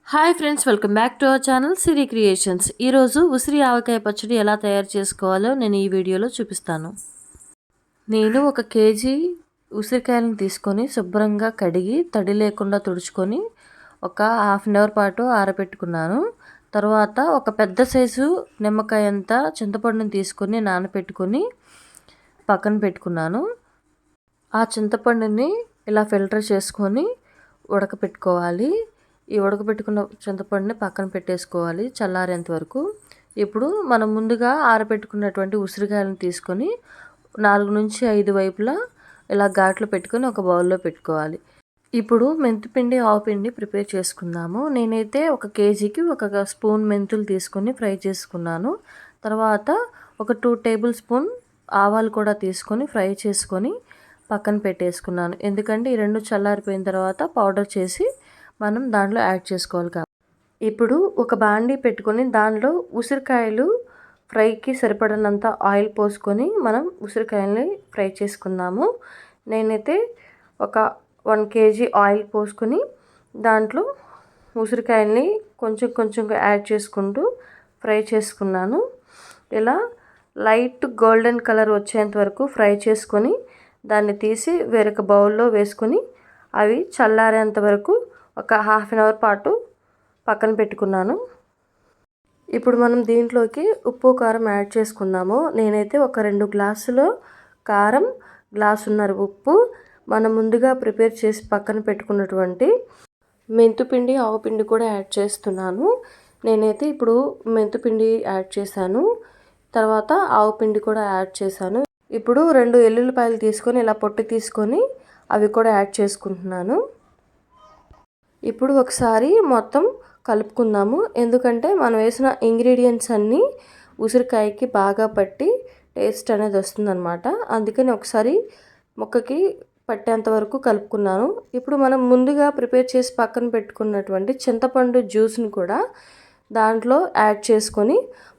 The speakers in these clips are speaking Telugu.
Hi friends, welcome back to our channel Siri creations. ఈరోజు ఉసిరి ఆవకాయ పచ్చడి ఎలా తయారు చేసుకోవాలో నేను ఈ వీడియోలో చూపిస్తాను. నేను 1 కేజీ ఉసిరికాయలను తీసుకొని శుభ్రంగా కడిగి తడి లేకుండా తుడుచుకొని ఒక హాఫ్ అన్ అవర్ పాటు ఆరబెట్టుకున్నాను. తర్వాత ఒక పెద్ద సైజు నిమ్మకాయ అంతా చింతపండుని తీసుకొని నానబెట్టుకొని పక్కన పెట్టుకున్నాను. ఆ చింతపండుని ఇలా ఫిల్టర్ చేసుకొని ఉడకపెట్టుకోవాలి. ఈ ఉడకబెట్టుకున్న చింతపండుని పక్కన పెట్టేసుకోవాలి చల్లారేంత వరకు. ఇప్పుడు మనం ముందుగా ఆరబెట్టుకున్నటువంటి ఉసిరికాయలను తీసుకొని 4 నుంచి 5 వైపులా ఇలా ఘాట్లు పెట్టుకొని ఒక బౌల్లో పెట్టుకోవాలి. ఇప్పుడు మెంతిపిండి ఆవపిండి ప్రిపేర్ చేసుకుందాము. నేనైతే 1 కేజీకి 1 స్పూన్ మెంతులు తీసుకొని ఫ్రై చేసుకున్నాను. తర్వాత ఒక 2 టేబుల్ స్పూన్ ఆవాలు కూడా తీసుకొని ఫ్రై చేసుకొని పక్కన పెట్టేసుకున్నాను. ఎందుకంటే ఈ రెండు చల్లారిపోయిన తర్వాత పౌడర్ చేసి మనం దాంట్లో యాడ్ చేసుకోవాలి కాబట్టి. ఇప్పుడు ఒక బాండీ పెట్టుకొని దానిలో ఉసిరికాయలు ఫ్రైకి సరిపడినంత ఆయిల్ పోసుకొని మనం ఉసిరికాయల్ని ఫ్రై చేసుకుందాము. నేనైతే ఒక 1 కేజీ ఆయిల్ పోసుకొని దాంట్లో ఉసిరికాయల్ని కొంచెం కొంచెంగా యాడ్ చేసుకుంటూ ఫ్రై చేసుకున్నాను. ఇలా లైట్ గోల్డెన్ కలర్ వచ్చేంత వరకు ఫ్రై చేసుకొని దాన్ని తీసి వేరొక బౌల్లో వేసుకొని అవి చల్లారేంత వరకు ఒక హాఫ్ అన్ అవర్ పాటు పక్కన పెట్టుకున్నాను. ఇప్పుడు మనం దీంట్లోకి ఉప్పు కారం యాడ్ చేసుకుందాము. నేనైతే ఒక 2 గ్లాసులు కారం, గ్లాసున్నర ఉప్పు, మనం ముందుగా ప్రిపేర్ చేసి పక్కన పెట్టుకున్నటువంటి మెంతుపిండి ఆవపిండి కూడా యాడ్ చేస్తున్నాను. నేనైతే ఇప్పుడు మెంతుపిండి యాడ్ చేశాను, తర్వాత ఆవపిండి కూడా యాడ్ చేశాను. ఇప్పుడు 2 ఎల్లుల్లిపాయలు తీసుకొని ఇలా పొట్టు తీసుకొని అవి కూడా యాడ్ చేసుకుంటున్నాను. ఇప్పుడు ఒకసారి మొత్తం కలుపుకుందాము. ఎందుకంటే మనం వేసిన ఇంగ్రీడియంట్స్ అన్నీ ఉసిరికాయకి బాగా పట్టి టేస్ట్ అనేది వస్తుందన్నమాట. అందుకని ఒకసారి ముక్కకి పట్టేంత వరకు కలుపుకున్నాను. ఇప్పుడు మనం ముందుగా ప్రిపేర్ చేసి పక్కన పెట్టుకున్నటువంటి చింతపండు జ్యూస్ని కూడా దాంట్లో యాడ్ చేసుకొని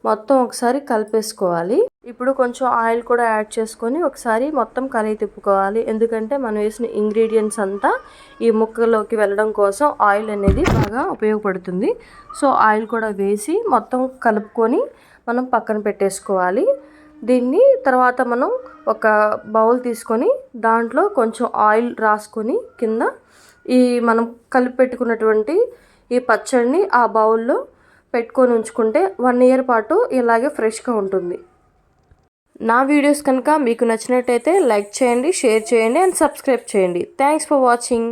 మొత్తం ఒకసారి కలిపేసుకోవాలి. ఇప్పుడు కొంచెం ఆయిల్ కూడా యాడ్ చేసుకొని ఒకసారి మొత్తం కలిపి తిప్పుకోవాలి. ఎందుకంటే మనం వేసిన ఇంగ్రీడియంట్స్ అంతా ఈ ముక్కలోకి వెళ్ళడం కోసం ఆయిల్ అనేది బాగా ఉపయోగపడుతుంది. సో ఆయిల్ కూడా వేసి మొత్తం కలుపుకొని మనం పక్కన పెట్టేసుకోవాలి. దీన్ని తర్వాత మనం ఒక బౌల్ తీసుకొని దాంట్లో కొంచెం ఆయిల్ రాసుకొని కింద ఈ మనం కలిపి పెట్టుకున్నటువంటి ఈ పచ్చడిని ఆ బౌల్లో పెట్టుకొని ఉంచుకుంటే 1 ఇయర్ పాటు ఇలాగే ఫ్రెష్గా ఉంటుంది. నా వీడియోస్ కనుక మీకు నచ్చినట్టయితే లైక్ చేయండి, షేర్ చేయండి అండ్ సబ్స్క్రైబ్ చేయండి. Thanks for watching.